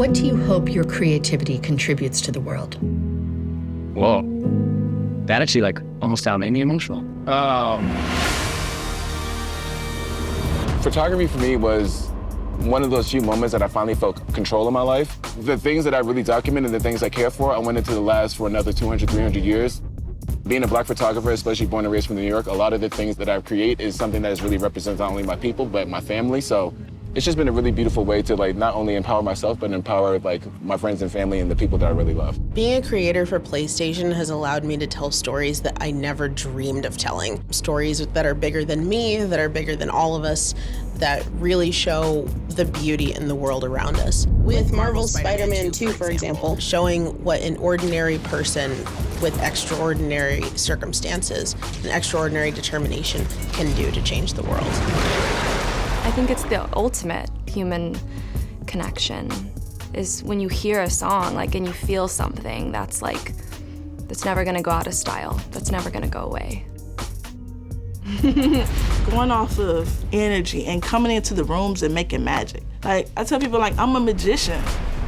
What do you hope your creativity contributes to the world? Whoa. That actually almost made me emotional. Photography for me was one of those few moments that I finally felt control of my life. The things that I really document and the things I care for, I want it to last for another 200, 300 years. Being a Black photographer, especially born and raised from New York, a lot of the things that I create is something that really represents not only my people, but my family. So it's just been a really beautiful way to not only empower myself, but empower my friends and family and the people that I really love. Being a creator for PlayStation has allowed me to tell stories that I never dreamed of telling. Stories that are bigger than me, that are bigger than all of us, that really show the beauty in the world around us. With Marvel's Spider-Man 2, for example. Showing what an ordinary person with extraordinary circumstances and extraordinary determination can do to change the world. I think it's the ultimate human connection is when you hear a song and you feel something that's never gonna go out of style, that's never gonna go away. Going off of energy and coming into the rooms and making magic. I tell people I'm a magician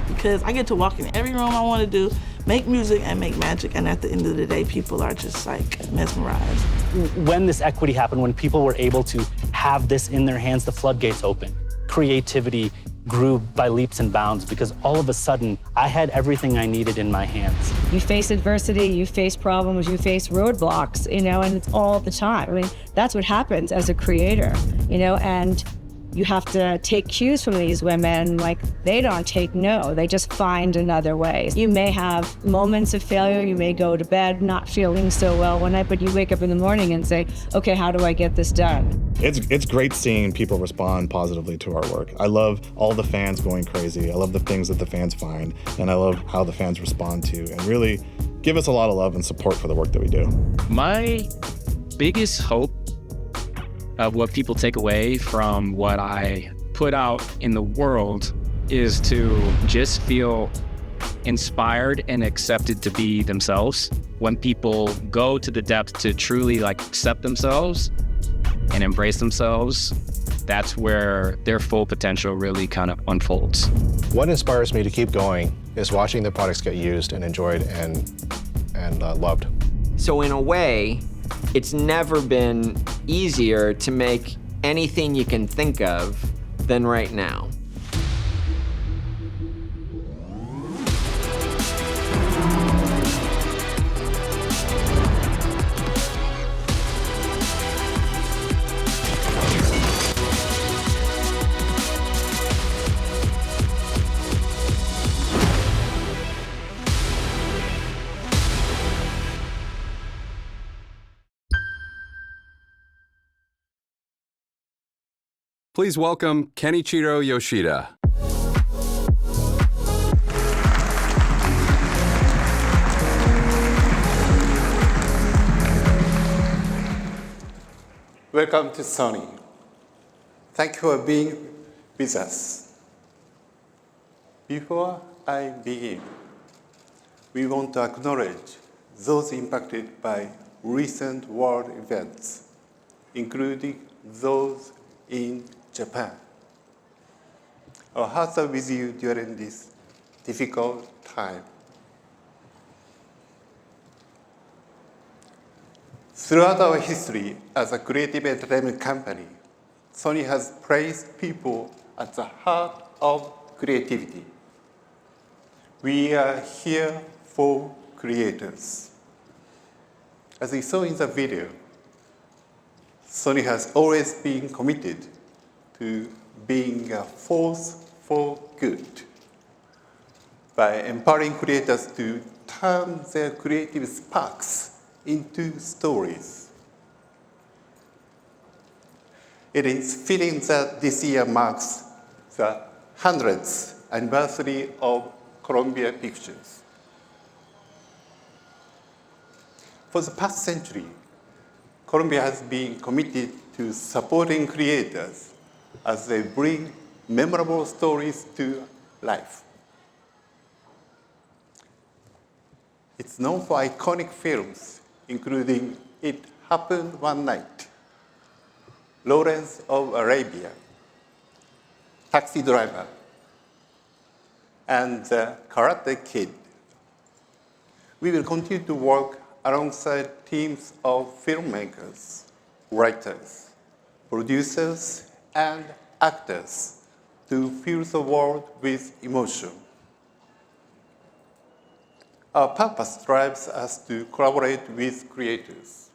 because I get to walk in every room I want to do, make music and make magic, and at the end of the day, people are just mesmerized. When this equity happened, when people were able to have this in their hands, the floodgates opened. Creativity grew by leaps and bounds because all of a sudden, I had everything I needed in my hands. You face adversity, you face problems, you face roadblocks, and it's all the time. I mean, that's what happens as a creator, and you have to take cues from these women. They don't take no, they just find another way. You may have moments of failure, you may go to bed not feeling so well one night, but you wake up in the morning and say, okay, how do I get this done? It's great seeing people respond positively to our work. I love all the fans going crazy. I love the things that the fans find, and I love how the fans respond to, and really give us a lot of love and support for the work that we do. My biggest hope of what people take away from what I put out in the world is to just feel inspired and accepted to be themselves. When people go to the depth to truly accept themselves and embrace themselves, that's where their full potential really kind of unfolds. What inspires me to keep going is watching the products get used and enjoyed and loved. So in a way, it's never been easier to make anything you can think of than right now. Please welcome Kenichiro Yoshida. Welcome to Sony. Thank you for being with us. Before I begin, we want to acknowledge those impacted by recent world events, including those in Japan. Our hearts are with you during this difficult time. Throughout our history as a creative entertainment company, Sony has placed people at the heart of creativity. We are here for creators. As we saw in the video, Sony has always been committed to being a force for good by empowering creators to turn their creative sparks into stories. It is fitting that this year marks the 100th anniversary of Columbia Pictures. For the past century, Columbia has been committed to supporting creators as they bring memorable stories to life. It's known for iconic films, including It Happened One Night, Lawrence of Arabia, Taxi Driver, and the Karate Kid. We will continue to work alongside teams of filmmakers, writers, producers, and actors to fill the world with emotion. Our purpose drives us to collaborate with creators.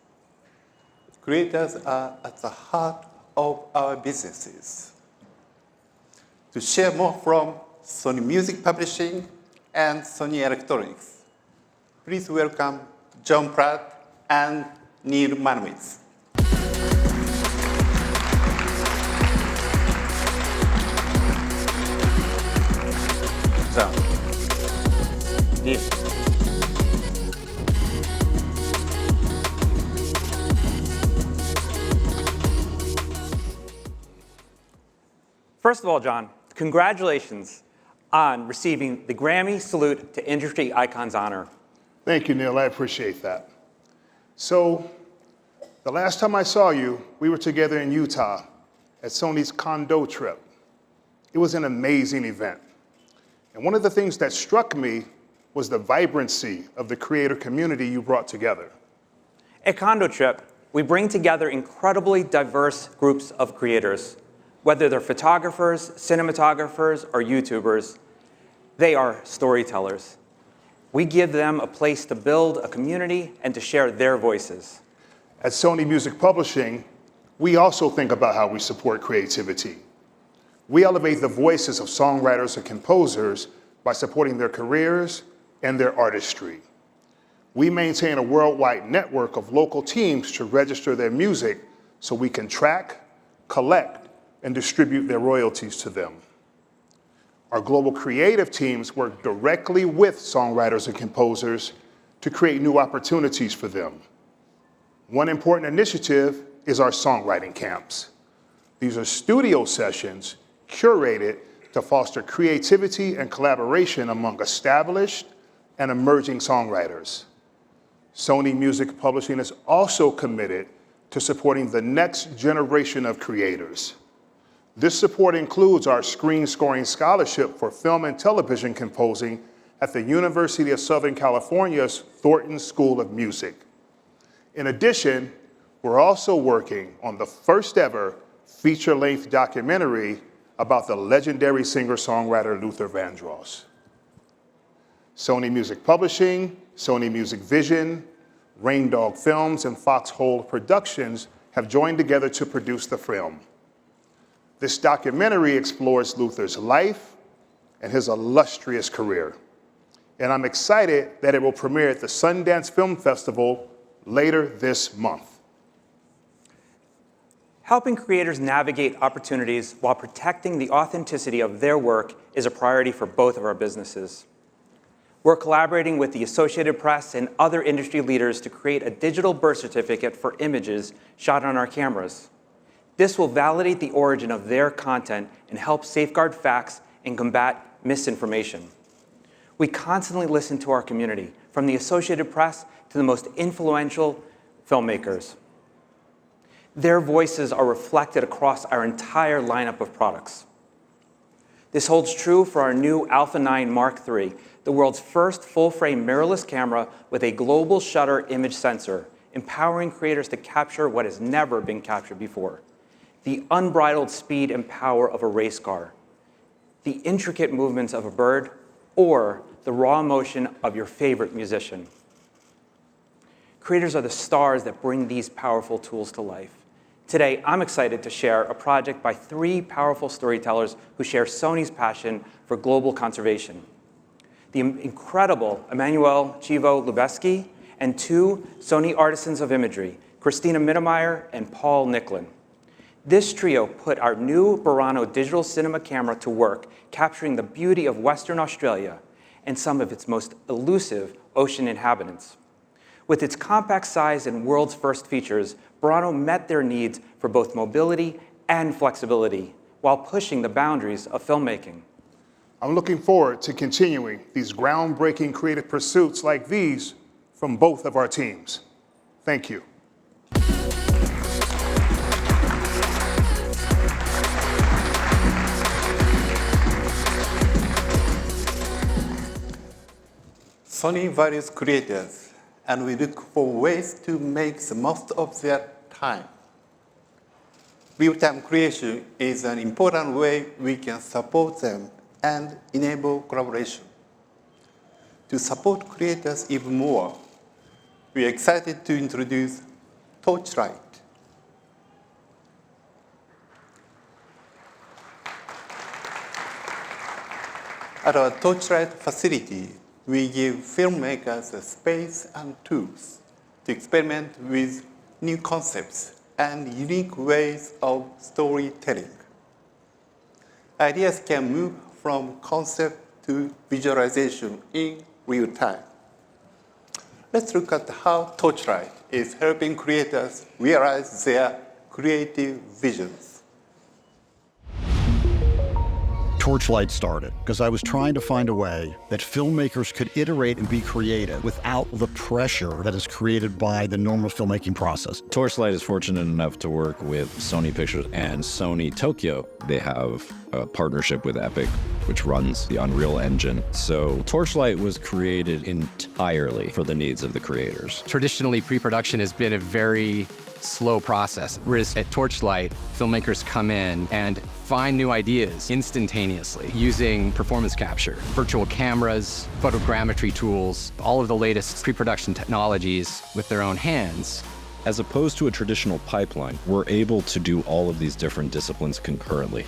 Creators are at the heart of our businesses. To share more from Sony Music Publishing and Sony Electronics, please welcome John Pratt and Neil Manowitz. John. Neil. First of all, John, congratulations on receiving the Grammy Salute to Industry Icons honor. Thank you, Neil. I appreciate that. So, the last time I saw you, we were together in Utah at Sony's condo trip. It was an amazing event. And one of the things that struck me was the vibrancy of the creator community you brought together. At Condo Trip, we bring together incredibly diverse groups of creators. Whether they're photographers, cinematographers, or YouTubers, they are storytellers. We give them a place to build a community and to share their voices. At Sony Music Publishing, we also think about how we support creativity. We elevate the voices of songwriters and composers by supporting their careers and their artistry. We maintain a worldwide network of local teams to register their music so we can track, collect, and distribute their royalties to them. Our global creative teams work directly with songwriters and composers to create new opportunities for them. One important initiative is our songwriting camps. These are studio sessions curated to foster creativity and collaboration among established and emerging songwriters. Sony Music Publishing is also committed to supporting the next generation of creators. This support includes our Screen Scoring Scholarship for Film and Television Composing at the University of Southern California's Thornton School of Music. In addition, we're also working on the first ever feature-length documentary about the legendary singer-songwriter Luther Vandross. Sony Music Publishing, Sony Music Vision, Rain Dog Films, and Foxhole Productions have joined together to produce the film. This documentary explores Luther's life and his illustrious career. And I'm excited that it will premiere at the Sundance Film Festival later this month. Helping creators navigate opportunities while protecting the authenticity of their work is a priority for both of our businesses. We're collaborating with the Associated Press and other industry leaders to create a digital birth certificate for images shot on our cameras. This will validate the origin of their content and help safeguard facts and combat misinformation. We constantly listen to our community, from the Associated Press to the most influential filmmakers. Their voices are reflected across our entire lineup of products. This holds true for our new Alpha 9 Mark III, the world's first full-frame mirrorless camera with a global shutter image sensor, empowering creators to capture what has never been captured before. The unbridled speed and power of a race car, the intricate movements of a bird, or the raw emotion of your favorite musician. Creators are the stars that bring these powerful tools to life. Today, I'm excited to share a project by 3 powerful storytellers who share Sony's passion for global conservation. The incredible Emmanuel Chivo Lubeski and 2 Sony artisans of imagery, Christina Mittermeier and Paul Nicklin. This trio put our new Burano digital cinema camera to work, capturing the beauty of Western Australia and some of its most elusive ocean inhabitants. With its compact size and world's first features, Burano met their needs for both mobility and flexibility while pushing the boundaries of filmmaking. I'm looking forward to continuing these groundbreaking creative pursuits like these from both of our teams. Thank you. Sony values creators, and we look for ways to make the most of their time. Real-time creation is an important way we can support them and enable collaboration. To support creators even more, we are excited to introduce Torchlight. At our Torchlight facility, we give filmmakers the space and tools to experiment with new concepts and unique ways of storytelling. Ideas can move from concept to visualization in real time. Let's look at how Torchlight is helping creators realize their creative visions. Torchlight started because I was trying to find a way that filmmakers could iterate and be creative without the pressure that is created by the normal filmmaking process. Torchlight is fortunate enough to work with Sony Pictures and Sony Tokyo. They have a partnership with Epic, which runs the Unreal Engine. So Torchlight was created entirely for the needs of the creators. Traditionally, pre-production has been a very slow process, whereas at Torchlight, filmmakers come in and find new ideas instantaneously using performance capture, virtual cameras, photogrammetry tools, all of the latest pre-production technologies with their own hands. As opposed to a traditional pipeline, we're able to do all of these different disciplines concurrently.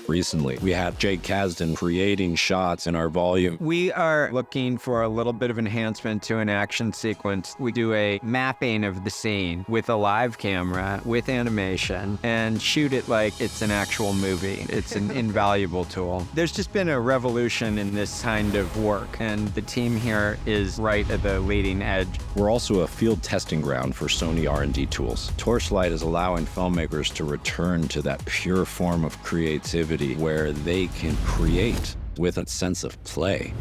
Recently, we had Jake Kasdan creating shots in our volume. We are looking for a little bit of enhancement to an action sequence. We do a mapping of the scene with a live camera, with animation, and shoot it like it's an actual movie. It's an invaluable tool. There's just been a revolution in this kind of work, and the team here is right at the leading edge. We're also a field testing ground for Sony R&D tools. Torchlight is allowing filmmakers to return to that pure form of creativity where they can create with a sense of play.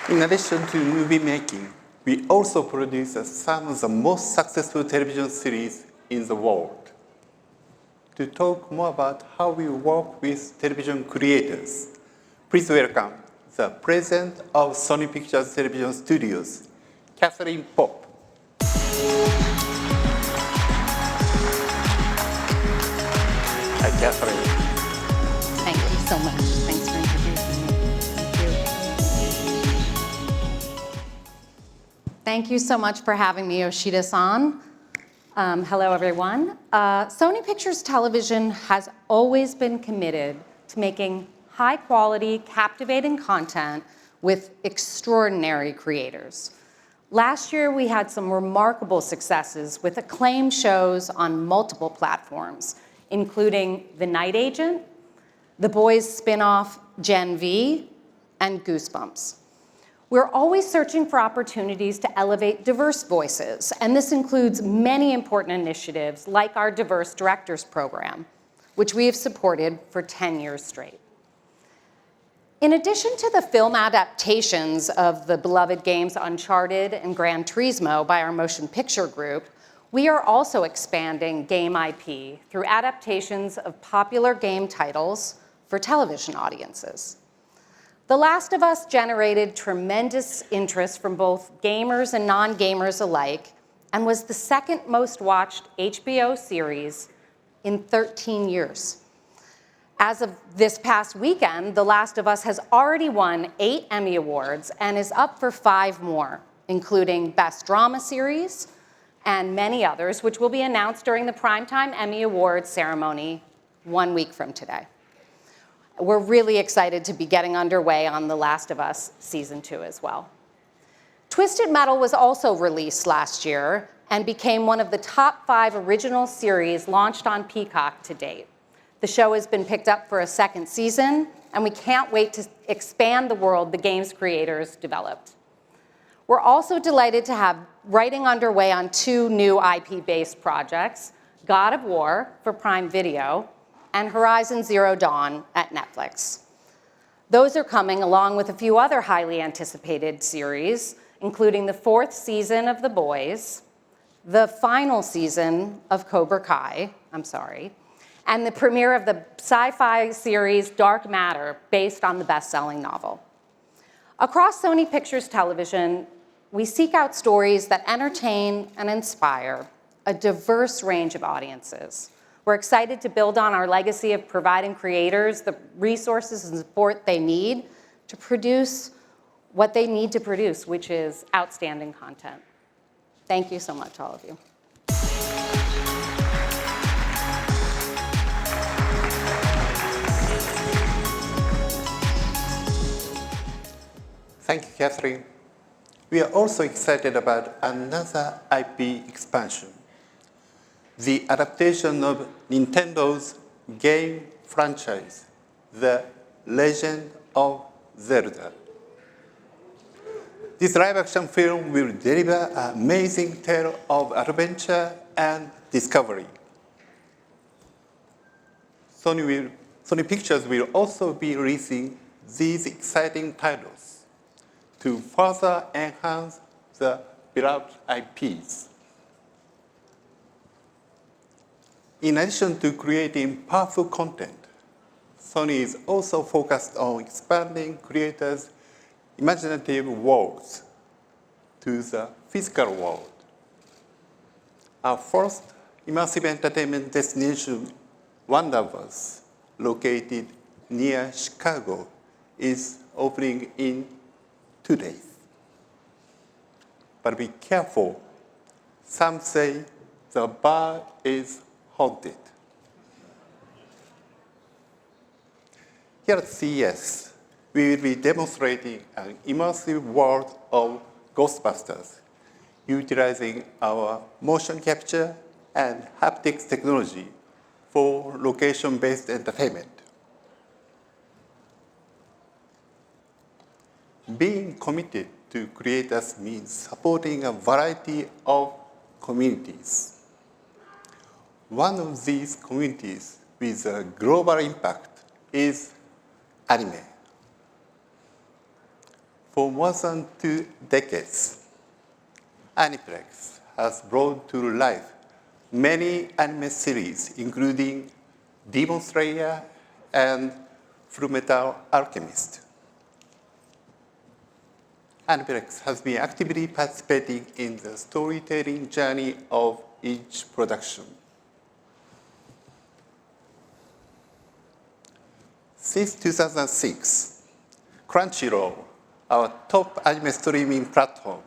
In addition to movie making, we also produce some of the most successful television series in the world. To talk more about how we work with television creators, please welcome the president of Sony Pictures Television Studios, Catherine Popp. Hi, Catherine. Thank you so much. Thanks for introducing me. Thank you so much for having me, Yoshida-san. Hello, everyone. Sony Pictures Television has always been committed to making high-quality, captivating content with extraordinary creators. Last year, we had some remarkable successes with acclaimed shows on multiple platforms, including The Night Agent, The Boys spin-off Gen V, and Goosebumps. We're always searching for opportunities to elevate diverse voices, and this includes many important initiatives like our Diverse Directors Program, which we have supported for 10 years straight. In addition to the film adaptations of the beloved games Uncharted and Gran Turismo by our motion picture group, we are also expanding game IP through adaptations of popular game titles for television audiences. The Last of Us generated tremendous interest from both gamers and non-gamers alike and was the second most watched HBO series in 13 years. As of this past weekend, The Last of Us has already won 8 Emmy Awards and is up for 5 more, including Best Drama Series and many others, which will be announced during the Primetime Emmy Awards ceremony 1 week from today. We're really excited to be getting underway on The Last of Us Season 2 as well. Twisted Metal was also released last year and became one of the top 5 original series launched on Peacock to date. The show has been picked up for a 2nd season, and we can't wait to expand the world the game's creators developed. We're also delighted to have writing underway on 2 new IP-based projects, God of War for Prime Video and Horizon Zero Dawn at Netflix. Those are coming along with a few other highly anticipated series, including the 4th season of The Boys, the final season of Cobra Kai, and the premiere of the sci-fi series Dark Matter, based on the best-selling novel. Across Sony Pictures Television, we seek out stories that entertain and inspire a diverse range of audiences. We're excited to build on our legacy of providing creators the resources and support they need to produce what they need to produce, which is outstanding content. Thank you so much, all of you. Thank you, Catherine. We are also excited about another IP expansion, the adaptation of Nintendo's game franchise, The Legend of Zelda. This live-action film will deliver an amazing tale of adventure and discovery. Sony Pictures will also be releasing these exciting titles to further enhance the beloved IPs. In addition to creating powerful content, Sony is also focused on expanding creators' imaginative worlds to the physical world. Our first immersive entertainment destination, Wonderverse, located near Chicago, is opening in 2 days. But be careful. Some say the bar is haunted. Here at CES, we will be demonstrating an immersive world of Ghostbusters, utilizing our motion capture and haptics technology for location-based entertainment. Being committed to creators means supporting a variety of communities. One of these communities with a global impact is anime. For more than 2 decades, Aniplex has brought to life many anime series, including Demon Slayer and Fullmetal Alchemist. Aniplex has been actively participating in the storytelling journey of each production. Since 2006, Crunchyroll, our top anime streaming platform,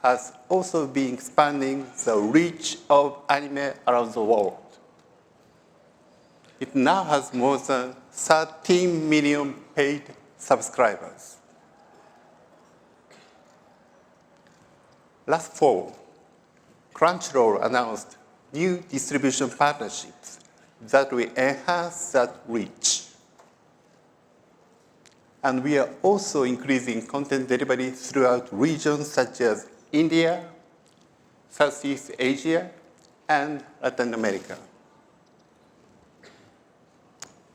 has also been expanding the reach of anime around the world. It now has more than 13 million paid subscribers. Last fall, Crunchyroll announced new distribution partnerships that will enhance that reach. And we are also increasing content delivery throughout regions such as India, Southeast Asia, and Latin America.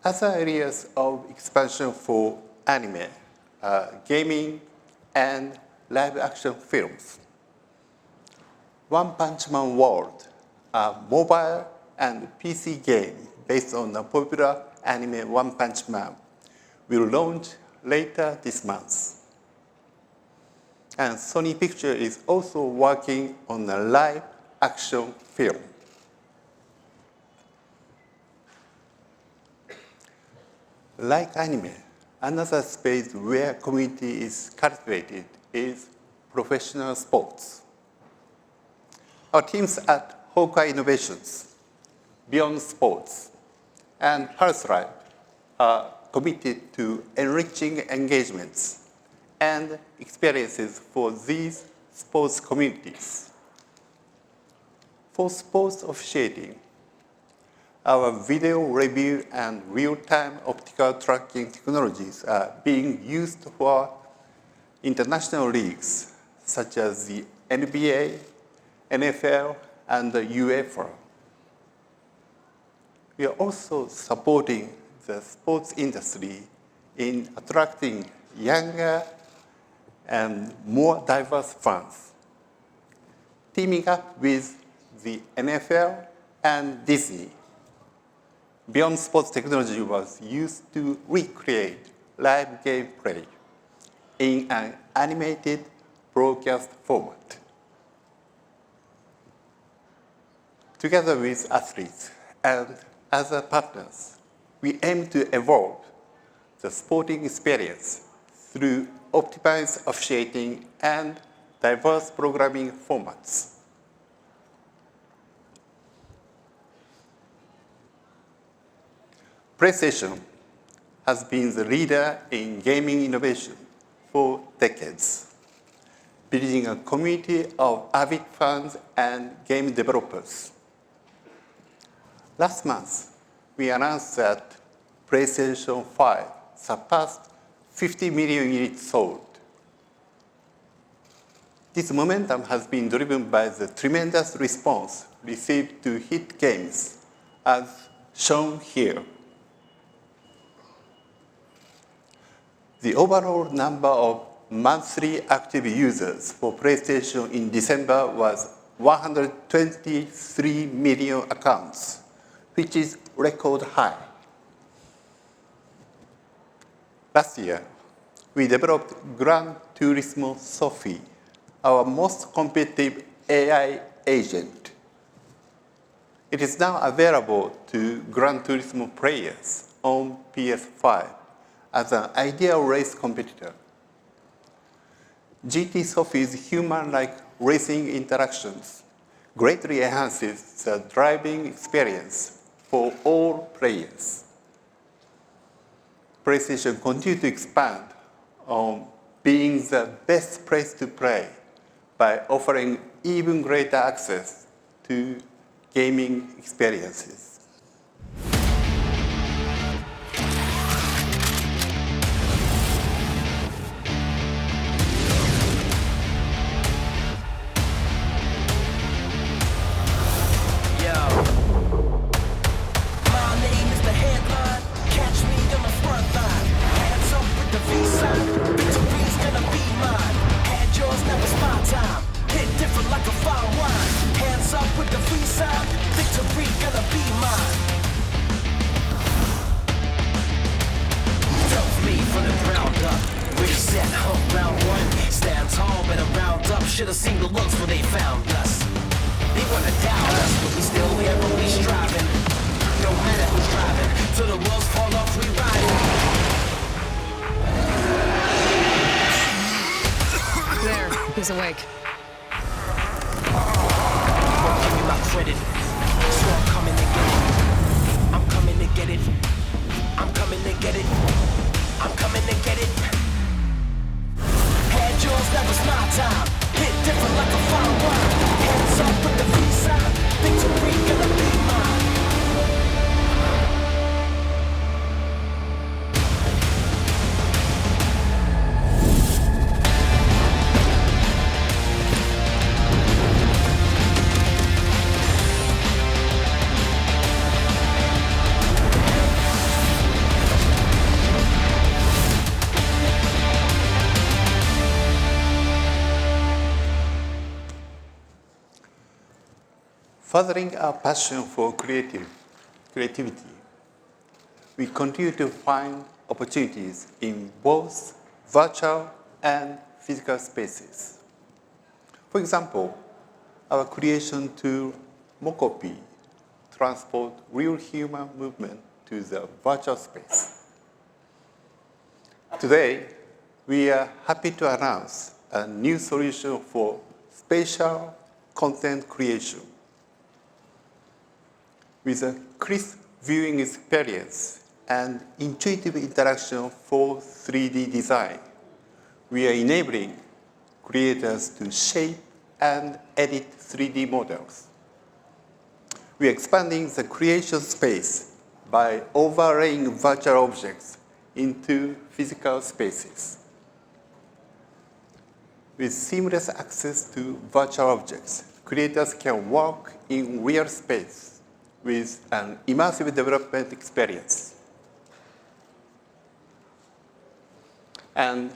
Other areas of expansion for anime are gaming and live-action films. One Punch Man World, a mobile and PC game based on the popular anime One Punch Man, will launch later this month. And Sony Pictures is also working on a live-action film. Like anime, another space where community is cultivated is professional sports. Our teams at Hawkeye Innovations, Beyond Sports, and Relive are committed to enriching engagements and experiences for these sports communities. For sports officiating, our video review and real-time optical tracking technologies are being used for international leagues such as the NBA, NFL, and the UEFA. We are also supporting the sports industry in attracting younger and more diverse fans, teaming up with the NFL and Disney. Beyond sports technology was used to recreate live gameplay in an animated broadcast format. Together with athletes and other partners, we aim to evolve the sporting experience through optimized officiating and diverse programming formats. PlayStation has been the leader in gaming innovation for decades, building a community of avid fans and game developers. Last month, we announced that PlayStation 5 surpassed 50 million units sold. This momentum has been driven by the tremendous response received to hit games, as shown here. The overall number of monthly active users for PlayStation in December was 123 million accounts, which is record high. Last year, we developed Gran Turismo Sophie, our most competitive AI agent. It is now available to Gran Turismo players on PS5 as an ideal race competitor. GT Sophie's human-like racing interactions greatly enhances the driving experience for all players. PlayStation continues to expand on being the best place to play by offering even greater access to gaming experiences. Should've seen the looks when they found us. They wanna doubt us, but we still here, always striving. No matter who's driving, till the wheels fall off, we riding. There, he's awake. Won't give me my credit, so I'm coming to get it. I'm coming to get it. I'm coming to get it. I'm coming to get it. Had yours, that was my time. Hit different like a fine wine. Hands up with the free side. Victory gonna be mine. Furthering our passion for creativity, we continue to find opportunities in both virtual and physical spaces. For example, our creation tool, Mokopi, transport real human movement to the virtual space. Today, we are happy to announce a new solution for spatial content creation. With a crisp viewing experience and intuitive interaction for 3D design, we are enabling creators to shape and edit 3D models. We are expanding the creation space by overlaying virtual objects into physical spaces. With seamless access to virtual objects, creators can work in real space with an immersive development experience. And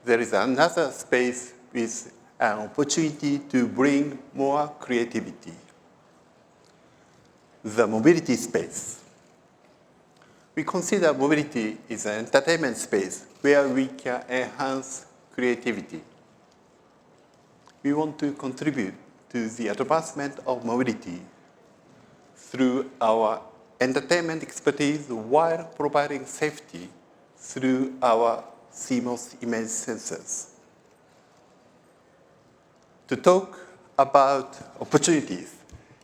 there is another space with an opportunity to bring more creativity. the mobility space. We consider mobility is an entertainment space where we can enhance creativity. We want to contribute to the advancement of mobility through our entertainment expertise while providing safety through our CMOS image sensors. To talk about opportunities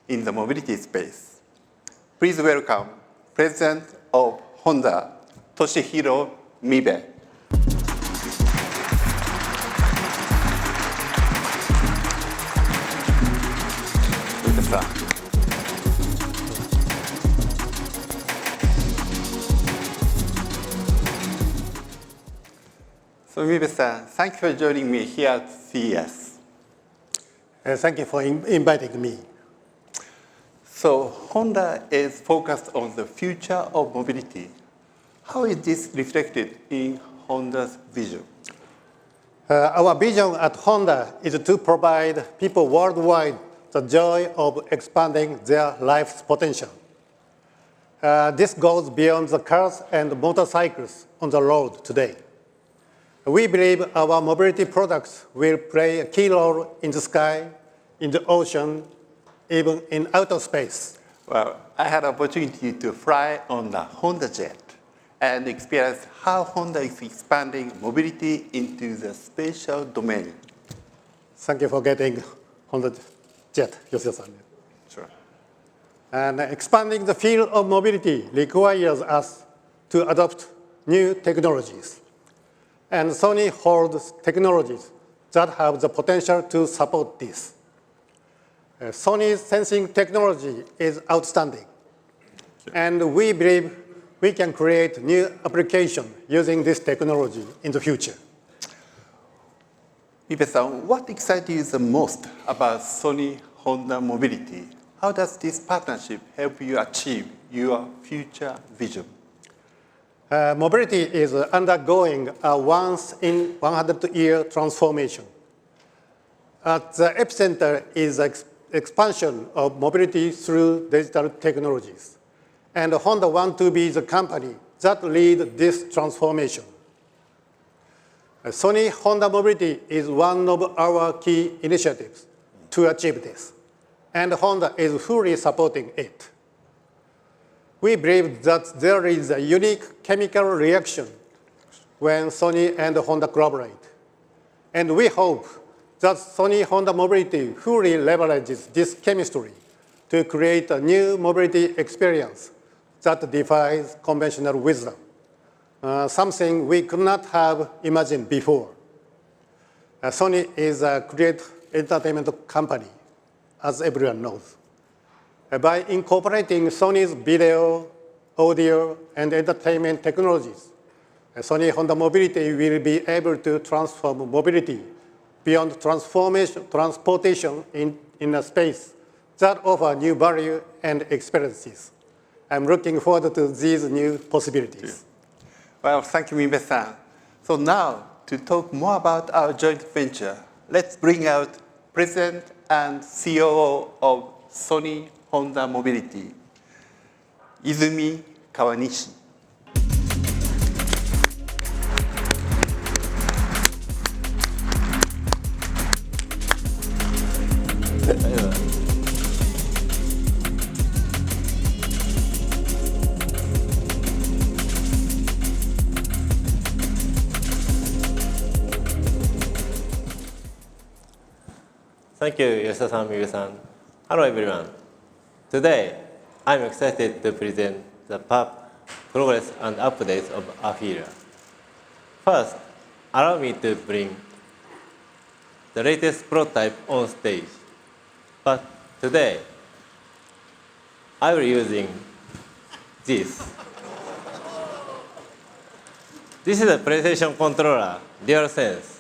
in the mobility space, please welcome President of Honda, Toshihiro Mibe. So Mibe-san, thank you for joining me here at CES. Thank you for inviting me. So Honda is focused on the future of mobility. How is this reflected in Honda's vision? Our vision at Honda is to provide people worldwide the joy of expanding their life's potential. This goes beyond the cars and motorcycles on the road today. We believe our mobility products will play a key role in the sky, in the ocean, even in outer space. Well, I had an opportunity to fly on the Honda Jet and experience how Honda is expanding mobility into the spatial domain. Thank you for getting Honda Jet, Yoshida-san. Sure. And expanding the field of mobility requires us to adopt new technologies. And Sony holds technologies that have the potential to support this. Sony's sensing technology is outstanding. And we believe we can create new applications using this technology in the future. Mibe-san, what excites you the most about Sony Honda Mobility? How does this partnership help you achieve your future vision? Mobility is undergoing a once-in-100-year transformation. At the epicenter is the expansion of mobility through digital technologies. And Honda wants to be the company that leads this transformation. Sony Honda Mobility is one of our key initiatives to achieve this, and Honda is fully supporting it. We believe that there is a unique chemical reaction when Sony and Honda collaborate. And we hope that Sony Honda Mobility fully leverages this chemistry to create a new mobility experience that defies conventional wisdom, something we could not have imagined before. Sony is a great entertainment company, as everyone knows. By incorporating Sony's video, audio, and entertainment technologies, Sony Honda Mobility will be able to transform mobility beyond transportation in a space that offers new value and experiences. I'm looking forward to these new possibilities. Well, thank you, Mibe-san. So now, to talk more about our joint venture, let's bring out President and COO of Sony Honda Mobility, Izumi Kawanishi. Thank you, Yoshida-san, Mibe-san. Hello, everyone. Today, I'm excited to present the progress and updates of AFIRA. First, allow me to bring the latest prototype on stage. But today, I will be using this. This is a PlayStation controller, DualSense.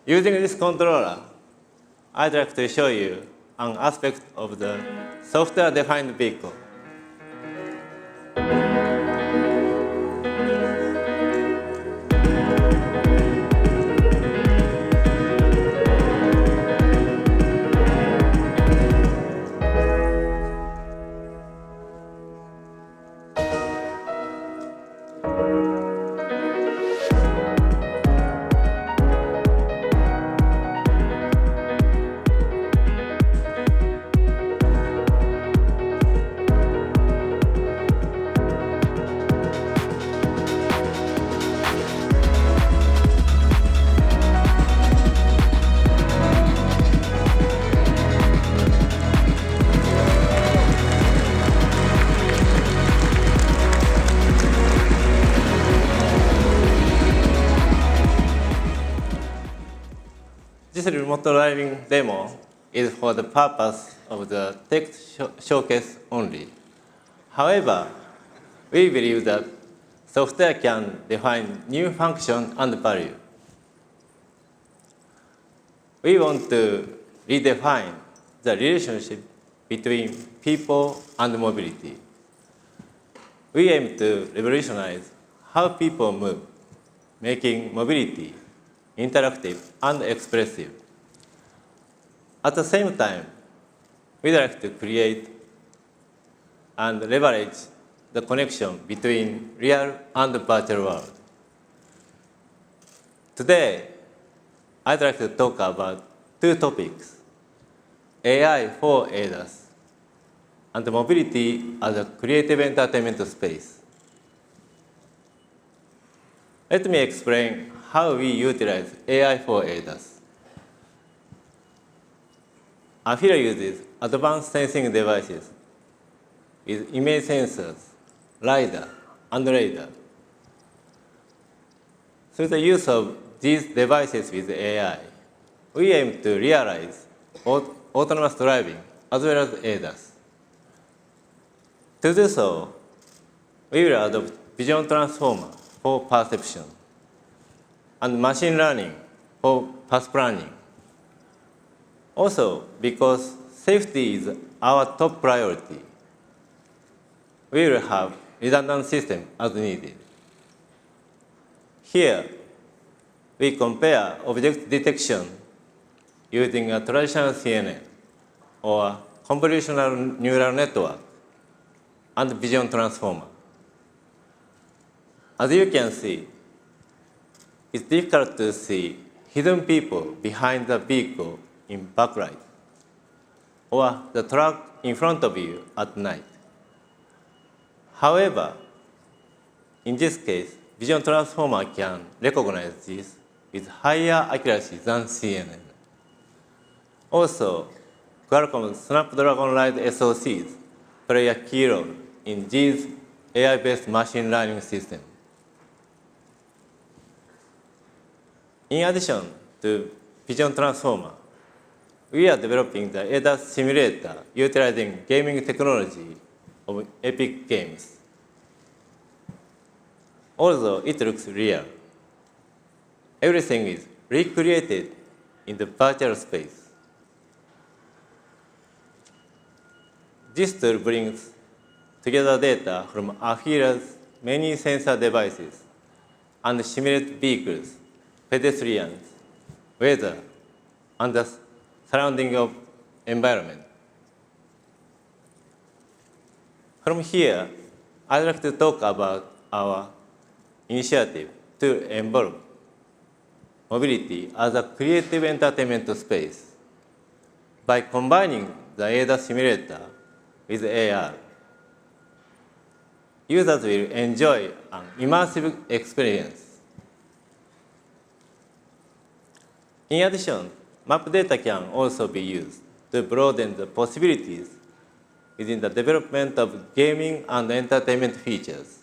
Using this controller, I'd like to show you an aspect of the software-defined vehicle. remote driving demo is for the purpose of the tech showcase only. However, we believe that software can define new function and value. We want to redefine the relationship between people and mobility. We aim to revolutionize how people move, making mobility interactive and expressive. At the same time, we'd like to create and leverage the connection between real and virtual world. Today, I'd like to talk about two topics: AI for ADAS and mobility as a creative entertainment space. Let me explain how we utilize AI for ADAS. Afira uses advanced sensing devices with image sensors, LiDAR, and radar. Through the use of these devices with AI, we aim to realize autonomous driving as well as ADAS. To do so, we will adopt vision transformer for perception and machine learning for path planning. Also, because safety is our top priority, we will have redundant system as needed. Here, we compare object detection using a traditional CNN or convolutional neural network and vision transformer. As you can see, it's difficult to see hidden people behind the vehicle in backlight or the truck in front of you at night. However, in this case, vision transformer can recognize this with higher accuracy than CNN. Also, Qualcomm Snapdragon Ride SoCs play a key role in these AI-based machine learning systems. In addition to vision transformer, we are developing the ADAS simulator utilizing gaming technology of Epic Games. Although it looks real, everything is recreated in the virtual space. This tool brings together data from Afira's many sensor devices and simulates vehicles, pedestrians, weather, and the surrounding of environment. From here, I'd like to talk about our initiative to involve mobility as a creative entertainment space. By combining the ADAS simulator with AR, users will enjoy an immersive experience. In addition, map data can also be used to broaden the possibilities within the development of gaming and entertainment features.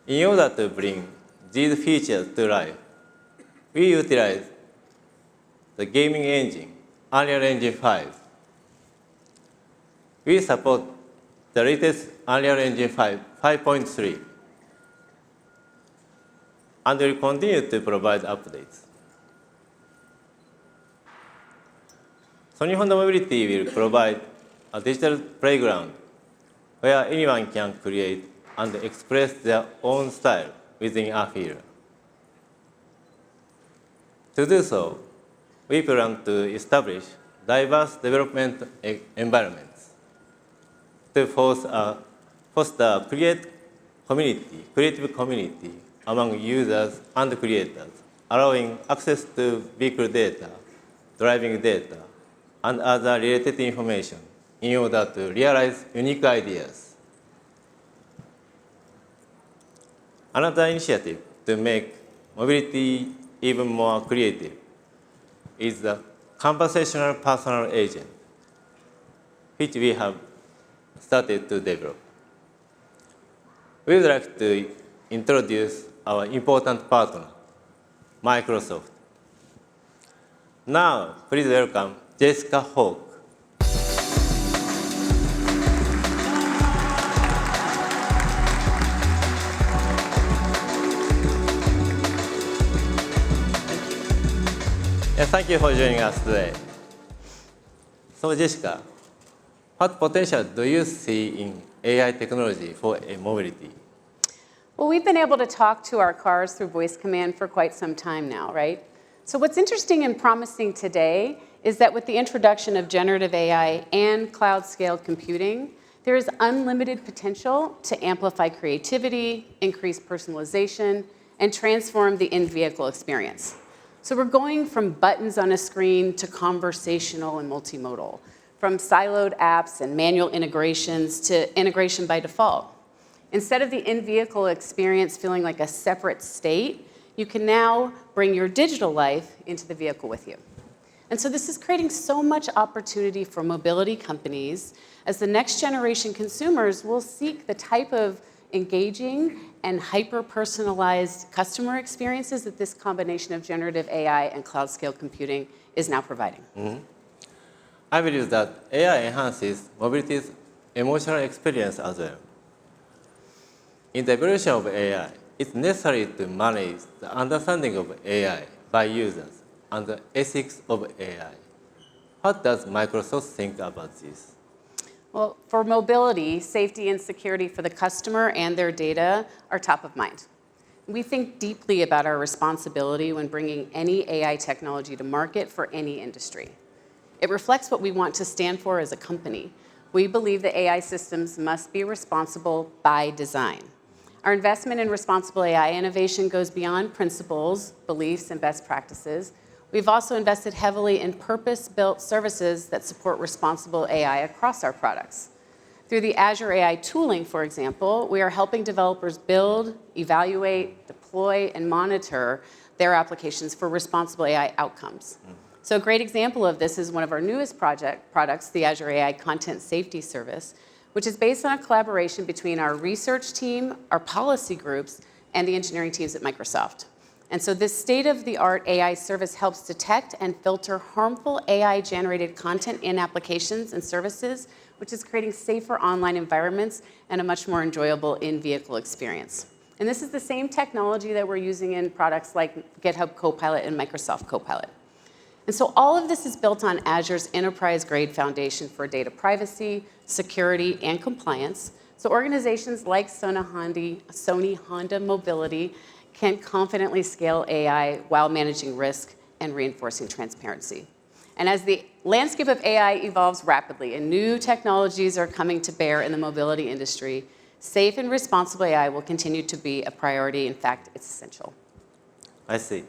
In order to bring these features to life, we utilize the gaming engine, Unreal Engine 5. We support the latest Unreal Engine 5.3, and will continue to provide updates. Sony Honda Mobility will provide a digital playground where anyone can create and express their own style within Afira. To do so, we plan to establish diverse development environments to foster a creative community among users and creators, allowing access to vehicle data, driving data, and other related information in order to realize unique ideas. Another initiative to make mobility even more creative is the conversational personal agent, which we have started to develop. We would like to introduce our important partner, Microsoft. Now, please welcome Jessica Hawk. Thank you for joining us today. So, Jessica, what potential do you see in AI technology for mobility? Well, we've been able to talk to our cars through voice command for quite some time now, right? So what's interesting and promising today is that with the introduction of generative AI and cloud-scaled computing, there is unlimited potential to amplify creativity, increase personalization, and transform the in-vehicle experience. So we're going from buttons on a screen to conversational and multimodal, from siloed apps and manual integrations to integration by default. Instead of the in-vehicle experience feeling like a separate state, you can now bring your digital life into the vehicle with you. And so this is creating so much opportunity for mobility companies as the next generation consumers will seek the type of engaging and hyper-personalized customer experiences that this combination of generative AI and cloud-scale computing is now providing. I believe that AI enhances mobility's emotional experience as well. In the evolution of AI, it's necessary to manage the understanding of AI by users and the ethics of AI. What does Microsoft think about this? Well, for mobility, safety and security for the customer and their data are top of mind. We think deeply about our responsibility when bringing any AI technology to market for any industry. It reflects what we want to stand for as a company. We believe that AI systems must be responsible by design. Our investment in responsible AI innovation goes beyond principles, beliefs, and best practices. We've also invested heavily in purpose-built services that support responsible AI across our products. Through the Azure AI tooling, for example, we are helping developers build, evaluate, deploy, and monitor their applications for responsible AI outcomes. So a great example of this is one of our newest products, the Azure AI Content Safety Service, which is based on a collaboration between our research team, our policy groups, and the engineering teams at Microsoft. And so this state-of-the-art AI service helps detect and filter harmful AI-generated content in applications and services, which is creating safer online environments and a much more enjoyable in-vehicle experience. And this is the same technology that we're using in products like GitHub Copilot and Microsoft Copilot. And so all of this is built on Azure's enterprise-grade foundation for data privacy, security, and compliance. So organizations like Sony Honda Mobility can confidently scale AI while managing risk and reinforcing transparency. And as the landscape of AI evolves rapidly and new technologies are coming to bear in the mobility industry, safe and responsible AI will continue to be a priority. In fact, it's essential. I see.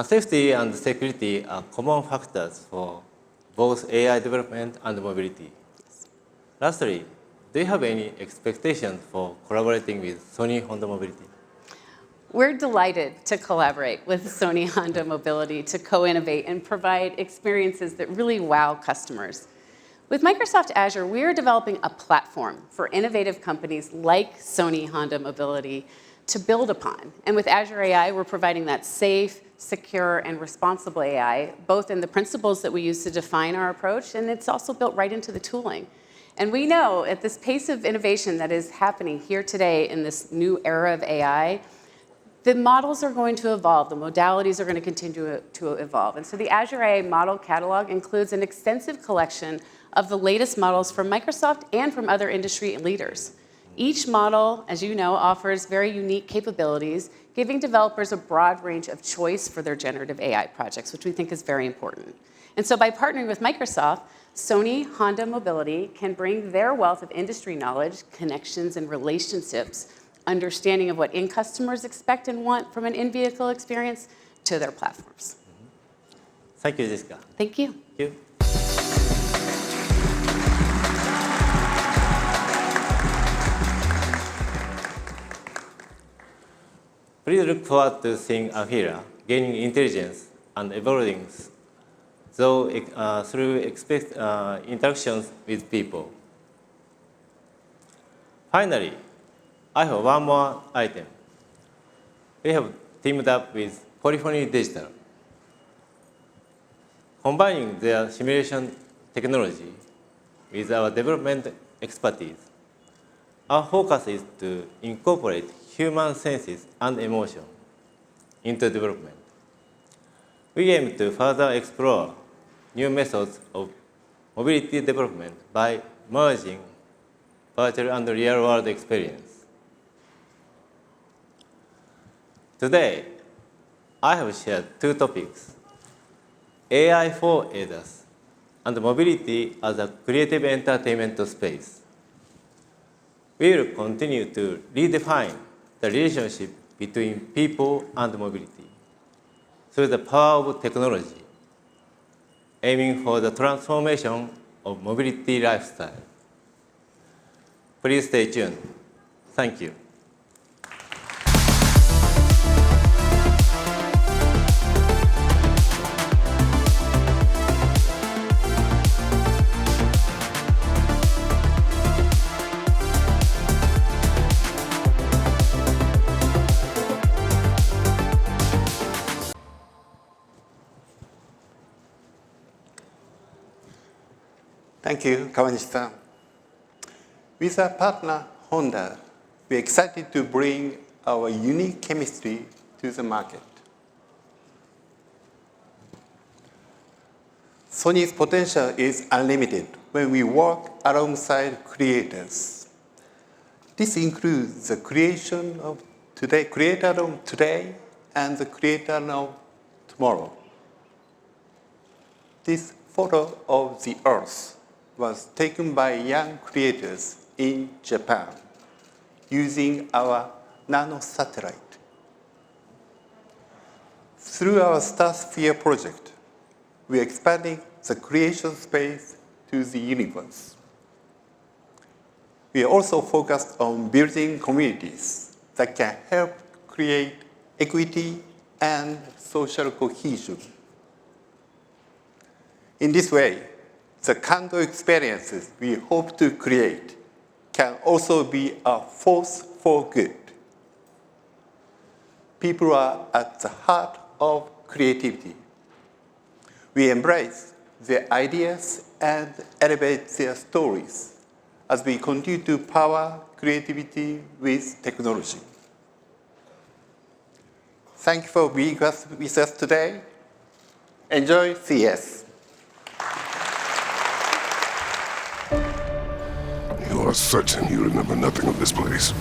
Safety and security are common factors for both AI development and mobility. Yes. Lastly, do you have any expectations for collaborating with Sony Honda Mobility? We're delighted to collaborate with Sony Honda Mobility to co-innovate and provide experiences that really wow customers. With Microsoft Azure, we are developing a platform for innovative companies like Sony Honda Mobility to build upon. And with Azure AI, we're providing that safe, secure, and responsible AI, both in the principles that we use to define our approach, and it's also built right into the tooling. And we know at this pace of innovation that is happening here today in this new era of AI, the models are going to evolve, the modalities are going to continue to evolve. And so the Azure AI model catalog includes an extensive collection of the latest models from Microsoft and from other industry leaders. Each model, as you know, offers very unique capabilities, giving developers a broad range of choice for their generative AI projects, which we think is very important. And so by partnering with Microsoft, Sony Honda Mobility can bring their wealth of industry knowledge, connections, and relationships, understanding of what customers expect and want from an in-vehicle experience to their platforms. Thank you, Jessica. Thank you. Thank you. Please look forward to seeing Afira gaining intelligence and evolving through interactions with people. Finally, I have one more item. We have teamed up with Polyphony Digital. Combining their simulation technology with our development expertise, our focus is to incorporate human senses and emotion into development. We aim to further explore new methods of mobility development by merging virtual and real-world experience. Today, I have shared two topics: AI for ADAS and mobility as a creative entertainment space. We will continue to redefine the relationship between people and mobility through the power of technology, aiming for the transformation of mobility lifestyle. Please stay tuned. Thank you. Thank you, Kawanishi-san. With our partner, Honda, we're excited to bring our unique chemistry to the market. Sony's potential is unlimited when we work alongside creators. This includes the creator of today and the creator of tomorrow. This photo of the Earth was taken by young creators in Japan using our nano satellite. Through our Starsphere project, we are expanding the creation space to the universe. We are also focused on building communities that can help create equity and social cohesion. In this way, the kind of experiences we hope to create can also be a force for good. People are at the heart of creativity. We embrace their ideas and elevate their stories as we continue to power creativity with technology. Thank you for being with us today. Enjoy CES. You are certain you remember nothing of this place?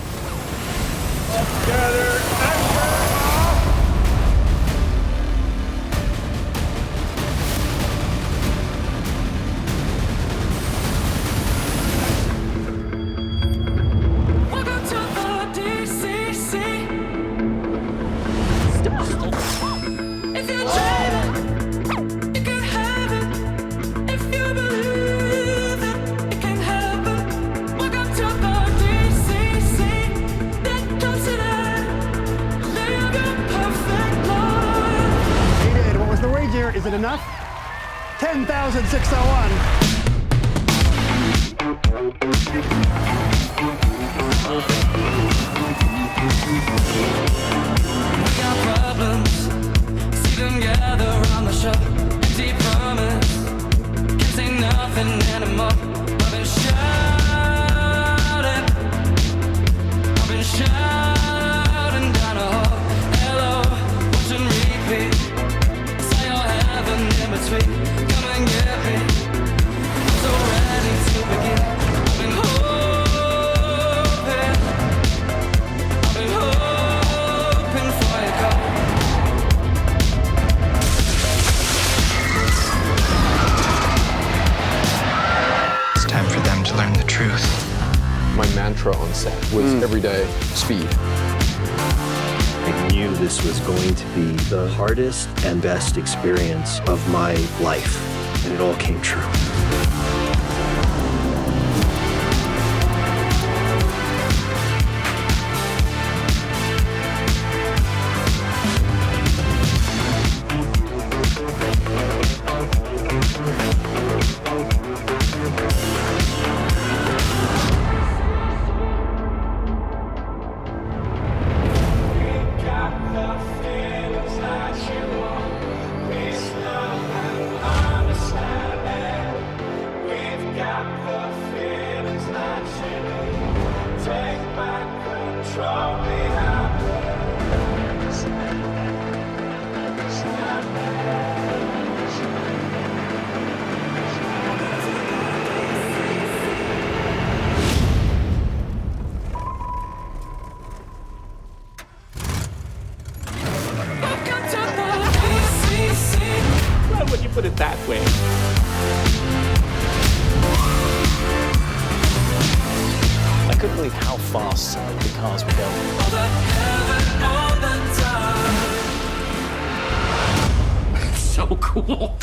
Is it enough? 10,601. We got problems, see them gather around the shop. Empty promise, can't say nothing anymore. I've been shouting down a hall. Hello, watch and repeat. In between, come and get me. I'm so ready to begin. I've been hoping for your call. It's time for them to learn the truth. My mantra on set was everyday speed. I knew this was going to be the hardest and best experience of my life, and it all came true. Got the feelings that you want, peace, love, and put it that way. I couldn't believe how fast the cars were going. So cool.